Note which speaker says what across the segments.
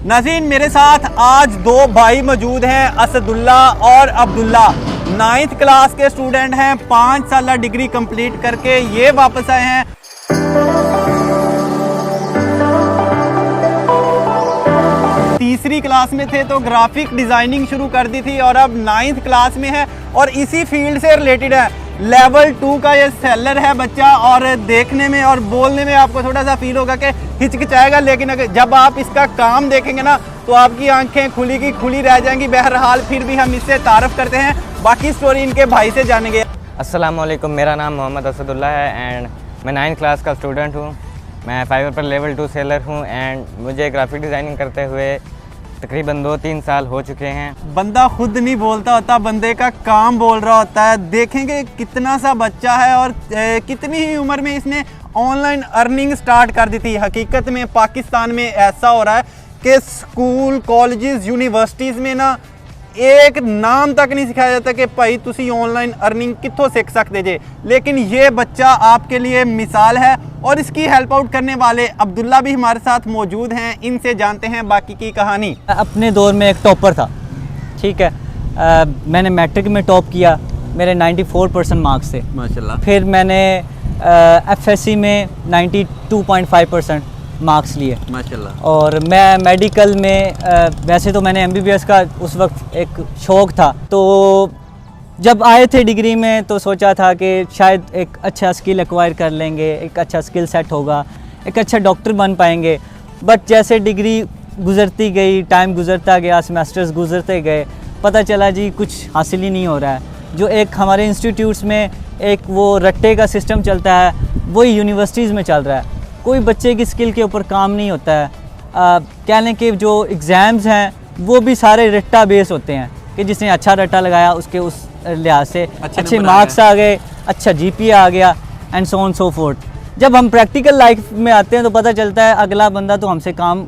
Speaker 1: नाज़रीन, मेरे साथ आज दो भाई मौजूद हैं, असदुल्ला और अब्दुल्ला। 9th क्लास के स्टूडेंट हैं। 5 साल डिग्री कंप्लीट करके ये वापस आए हैं। तीसरी क्लास में थे तो ग्राफिक डिज़ाइनिंग शुरू कर दी थी और अब 9th क्लास में है और इसी फील्ड से रिलेटेड है। लेवल 2 का ये सेलर है बच्चा और देखने में और बोलने में आपको थोड़ा सा फील होगा कि हिचकिचाएगा, लेकिन अगर जब आप इसका काम देखेंगे ना तो आपकी आंखें खुली की खुली रह जाएंगी। बहरहाल फिर भी हम इससे तारफ़ करते हैं, बाकी स्टोरी इनके भाई से जानेंगे।
Speaker 2: अस्सलाम वालेकुम, मेरा नाम मोहम्मद असदुल्ला है एंड मैं 9th क्लास का स्टूडेंट हूँ। मैं फाइवर पर लेवल 2 सेलर हूँ एंड मुझे ग्राफिक डिज़ाइनिंग करते हुए तकरीबन 2-3 साल हो चुके हैं।
Speaker 1: बंदा खुद नहीं बोलता होता, बंदे का काम बोल रहा होता है। देखेंगे कितना सा बच्चा है और कितनी ही उम्र में इसने ऑनलाइन अर्निंग स्टार्ट कर दी थी। हकीकत में पाकिस्तान में ऐसा हो रहा है कि स्कूल, कॉलेजेस, यूनिवर्सिटीज़ में ना एक नाम तक नहीं सिखाया जाता कि भाई तुसी ऑनलाइन अर्निंग कितों सीख सकते जे, लेकिन ये बच्चा आपके लिए मिसाल है और इसकी हेल्प आउट करने वाले अब्दुल्ला भी हमारे साथ मौजूद हैं। इनसे जानते हैं बाकी की कहानी।
Speaker 3: अपने दौर में एक टॉपर था, ठीक है। मैंने मैट्रिक में टॉप किया, मेरे 94% मार्क्स थे
Speaker 1: माशाल्लाह।
Speaker 3: फिर मैंने एफएससी में 92.5% मार्क्स लिए
Speaker 1: माशाल्लाह।
Speaker 3: और मैं मेडिकल में वैसे तो मैंने एमबीबीएस का उस वक्त एक शौक़ था, तो जब आए थे डिग्री में तो सोचा था कि शायद एक अच्छा स्किल एक्वायर कर लेंगे, एक अच्छा स्किल सेट होगा, एक अच्छा डॉक्टर बन पाएंगे। बट जैसे डिग्री गुज़रती गई, टाइम गुज़रता गया, सेमेस्टर्स गुज़रते गए, पता चला जी कुछ हासिल ही नहीं हो रहा है। जो एक हमारे इंस्टीट्यूट्स में एक वो रट्टे का सिस्टम चलता है, वही यूनिवर्सिटीज़ में चल रहा है। कोई बच्चे की स्किल के ऊपर काम नहीं होता है। कह लें कि जो एग्ज़ाम्स हैं वो भी सारे रट्टा बेस होते हैं कि जिसने अच्छा रट्टा लगाया उसके उस लिहाज से अच्छे मार्क्स आ गए, अच्छा जीपीए आ गया and so on so fourth. जब हम प्रैक्टिकल लाइफ में आते हैं तो पता चलता है अगला बंदा तो हमसे काम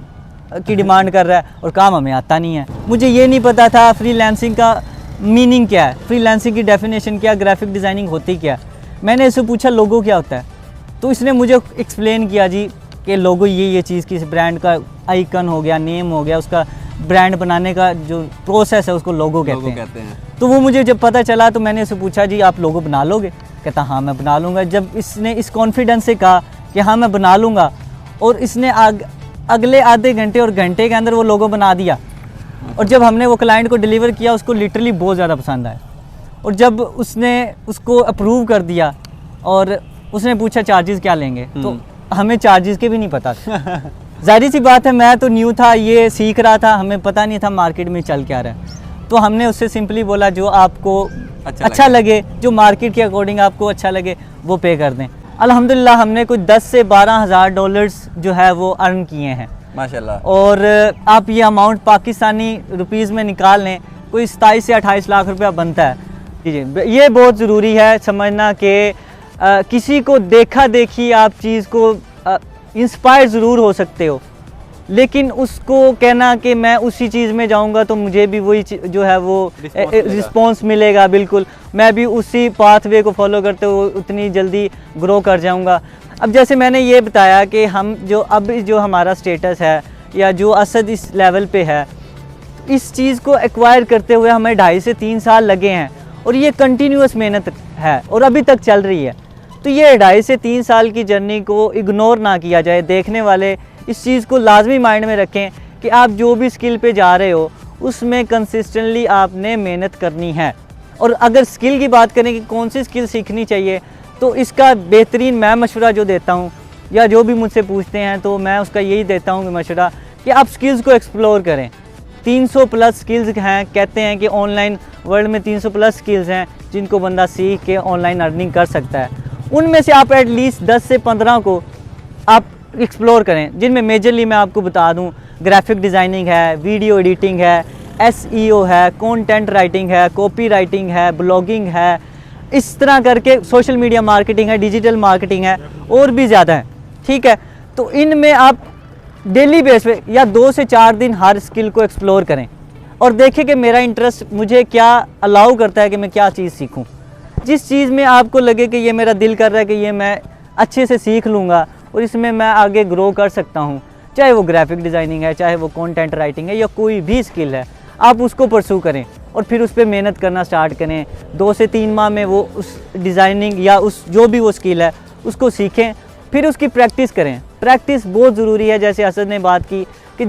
Speaker 3: की डिमांड कर रहा है और काम हमें आता नहीं है। मुझे ये नहीं पता था फ्रीलांसिंग का मीनिंग क्या है, फ्रीलांसिंग की डेफिनेशन क्या, ग्राफिक डिज़ाइनिंग होती क्या। मैंने इससे पूछा लोगो क्या होता है, तो इसने मुझे एक्सप्लेन किया जी कि लोगो ये चीज़ किसी ब्रांड का आइकन हो गया, नेम हो गया, उसका ब्रांड बनाने का जो प्रोसेस है उसको लोगो कहते हैं। तो वो मुझे जब पता चला तो मैंने इससे पूछा जी आप लोगो बना लोगे? कहता हाँ मैं बना लूँगा। जब इसने इस कॉन्फिडेंस से कहा कि हाँ मैं बना लूँगा और इसने अगले आधे घंटे और घंटे के अंदर वो लोगो बना दिया और जब हमने वो क्लाइंट को डिलीवर किया उसको लिटरली बहुत ज़्यादा पसंद आया। और जब उसने उसको अप्रूव कर दिया और उसने पूछा चार्जेस क्या लेंगे, तो हमें चार्जेस के भी नहीं पता था। जाहिर सी बात है मैं तो न्यू था, ये सीख रहा था, हमें पता नहीं था मार्केट में चल क्या रहा है। तो हमने उससे सिंपली बोला जो आपको अच्छा लगे, जो मार्केट के अकॉर्डिंग आपको अच्छा लगे वो पे कर दें। अल्हम्दुलिल्लाह हमने कुछ 10 से 12 हज़ार डॉलर्स जो है वो अर्न किए हैं
Speaker 1: माशाल्लाह।
Speaker 3: और आप ये अमाउंट पाकिस्तानी रुपीज़ में निकाल लें, कोई 27 से 28 लाख रुपया बनता है। जी, ये बहुत ज़रूरी है समझना कि किसी को देखा देखी आप चीज़ को इंस्पायर ज़रूर हो सकते हो, लेकिन उसको कहना कि मैं उसी चीज़ में जाऊंगा तो मुझे भी वही जो है वो रिस्पॉन्स मिलेगा, बिल्कुल मैं भी उसी पाथवे को फॉलो करते हुए उतनी जल्दी ग्रो कर जाऊंगा। अब जैसे मैंने ये बताया कि हम जो हमारा स्टेटस है या जो असद इस लेवल पे है, इस चीज़ को एक्वायर करते हुए हमें 2.5 से 3 साल लगे हैं और ये कंटिन्यूस मेहनत है और अभी तक चल रही है। तो ये 2.5 से 3 साल की जर्नी को इग्नोर ना किया जाए। देखने वाले इस चीज़ को लाजमी माइंड में रखें कि आप जो भी स्किल पे जा रहे हो उसमें कंसिस्टेंटली आपने मेहनत करनी है। और अगर स्किल की बात करें कि कौन सी स्किल सीखनी चाहिए, तो इसका बेहतरीन मैं मशवरा जो देता हूँ या जो भी मुझसे पूछते हैं तो मैं उसका यही देता हूँ कि मशवरा कि आप स्किल्स को एक्सप्लोर करें। 300 प्लस स्किल्स हैं, कहते हैं कि ऑनलाइन वर्ल्ड में 300 प्लस स्किल्स हैं जिनको बंदा सीख के ऑनलाइन अर्निंग कर सकता है। उनमें से आप एटलीस्ट 10 से 15 को आप एक्सप्लोर करें, जिनमें मेजरली मैं आपको बता दूं ग्राफिक डिज़ाइनिंग है, वीडियो एडिटिंग है, एसईओ है, कंटेंट राइटिंग है, कॉपी राइटिंग है, ब्लॉगिंग है, इस तरह करके सोशल मीडिया मार्केटिंग है, डिजिटल मार्केटिंग है और भी ज़्यादा है, ठीक है। तो इनमें आप डेली बेस पे या 2 से 4 दिन हर स्किल को एक्सप्लोर करें और देखें कि मेरा इंटरेस्ट मुझे क्या अलाउ करता है कि मैं क्या चीज़ सीखूं। जिस चीज़ में आपको लगे कि ये मेरा दिल कर रहा है कि ये मैं अच्छे से सीख लूँगा और इसमें मैं आगे ग्रो कर सकता हूँ, चाहे वो ग्राफिक डिज़ाइनिंग है, चाहे वो कंटेंट राइटिंग है, या कोई भी स्किल है, आप उसको परसू करें और फिर उस पर मेहनत करना स्टार्ट करें। 2 से 3 माह में वो उस डिज़ाइनिंग या उस जो भी वो स्किल है उसको सीखें, फिर उसकी प्रैक्टिस करें। प्रैक्टिस बहुत ज़रूरी है। जैसे असद ने बात की कि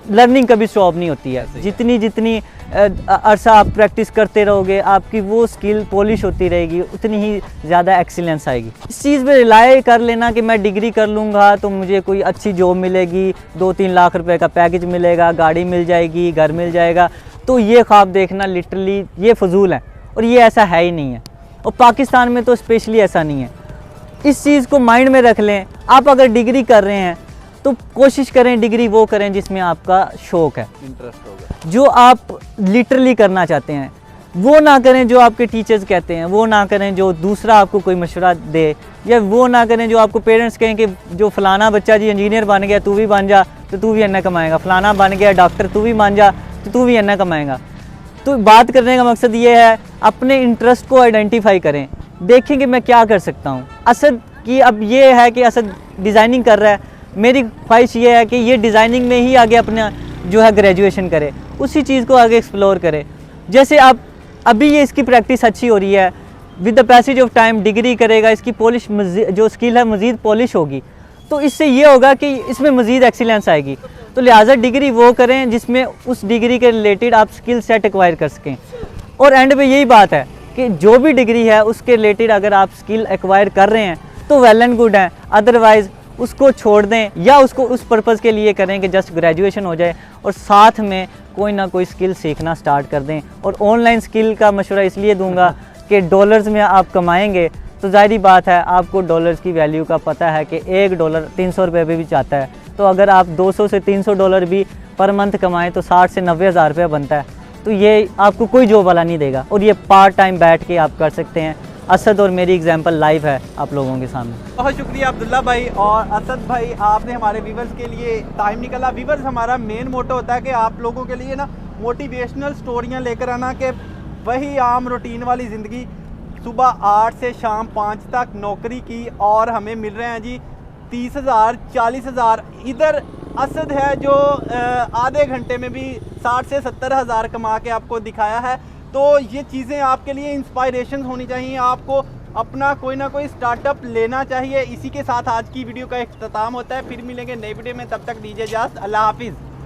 Speaker 3: लर्निंग कभी स्टॉप नहीं होती है। जितनी अरसा आप प्रैक्टिस करते रहोगे, आपकी वो स्किल पॉलिश होती रहेगी, उतनी ही ज़्यादा एक्सीलेंस आएगी। इस चीज़ पे रिलाय कर लेना कि मैं डिग्री कर लूँगा तो मुझे कोई अच्छी जॉब मिलेगी, 2-3 लाख रुपए का पैकेज मिलेगा, गाड़ी मिल जाएगी, घर मिल जाएगा, तो ये ख्वाब देखना लिटरली ये फजूल है और ये ऐसा है ही नहीं है। और पाकिस्तान में तो स्पेशली ऐसा नहीं है। इस चीज़ को माइंड में रख लें। आप अगर डिग्री कर रहे हैं तो कोशिश करें डिग्री वो करें जिसमें आपका शौक़ है,
Speaker 1: इंटरेस्ट होगा,
Speaker 3: जो आप लिटरली करना चाहते हैं। वो ना करें जो आपके टीचर्स कहते हैं, वो ना करें जो दूसरा आपको कोई मशवरा दे, या वो ना करें जो आपको पेरेंट्स कहें कि जो फ़लाना बच्चा जी इंजीनियर बन गया, तू भी बन जा तो तू भी अन्ना कमाएगा, फ़लाना बन गया डॉक्टर, तू भी बन जा तो तू भी अन्ना कमाएगा। तो बात करने का मकसद ये है, अपने इंटरेस्ट को आइडेंटिफाई करें, देखें कि मैं क्या कर सकता हूँ। असद की अब ये है कि असद डिज़ाइनिंग कर रहा है, मेरी ख्वाहिश ये है कि ये डिज़ाइनिंग में ही आगे अपना जो है ग्रेजुएशन करे, उसी चीज़ को आगे एक्सप्लोर करे। जैसे आप अभी ये इसकी प्रैक्टिस अच्छी हो रही है, with the passage of time degree करेगा, इसकी पॉलिश जो स्किल है मज़ीद पॉलिश होगी, तो इससे ये होगा कि इसमें मज़ीद एक्सीलेंस आएगी। तो लिहाजा डिग्री वो करें जिसमें उस डिग्री के रिलेटेड आप स्किल सेट एक्वायर कर सकें। और एंड पे यही बात है कि जो भी डिग्री है उसके रिलेटेड अगर आप स्किल एक्वायर कर रहे हैं तो वेल एंड गुड है, अदरवाइज़ उसको छोड़ दें या उसको उस पर्पज़ के लिए करें कि जस्ट ग्रेजुएशन हो जाए और साथ में कोई ना कोई स्किल सीखना स्टार्ट कर दें। और ऑनलाइन स्किल का मशवरा इसलिए दूंगा कि डॉलर्स में आप कमाएंगे तो ज़ाहिरी बात है आपको डॉलर्स की वैल्यू का पता है कि $1 300 रुपये भी जाता है। तो अगर आप 200 से 300 डॉलर भी पर मंथ कमाएं तो 60 से 90 हज़ार रुपये बनता है। तो ये आपको कोई जॉब वाला नहीं देगा और ये पार्ट टाइम बैठ के आप कर सकते हैं। असद और मेरी एग्जांपल लाइव है आप लोगों के सामने।
Speaker 1: बहुत शुक्रिया अब्दुल्ला भाई और असद भाई, आपने हमारे व्यूवर्स के लिए टाइम निकाला। व्यूवर्स, हमारा मेन मोटो होता है कि आप लोगों के लिए ना मोटिवेशनल स्टोरियां लेकर आना, कि वही आम रूटीन वाली ज़िंदगी, सुबह 8 से शाम 5 तक नौकरी की और हमें मिल रहे हैं जी 30,000 40,000। इधर असद है जो आधे घंटे में भी 60 से 70 हज़ार कमा के आपको दिखाया है। तो ये चीज़ें आपके लिए इंस्पायरेशन होनी चाहिए, आपको अपना कोई ना कोई स्टार्टअप लेना चाहिए। इसी के साथ आज की वीडियो का इख्तिताम होता है। फिर मिलेंगे नई वीडियो में, तब तक दीजिए इजाज़त। अल्लाह हाफिज़।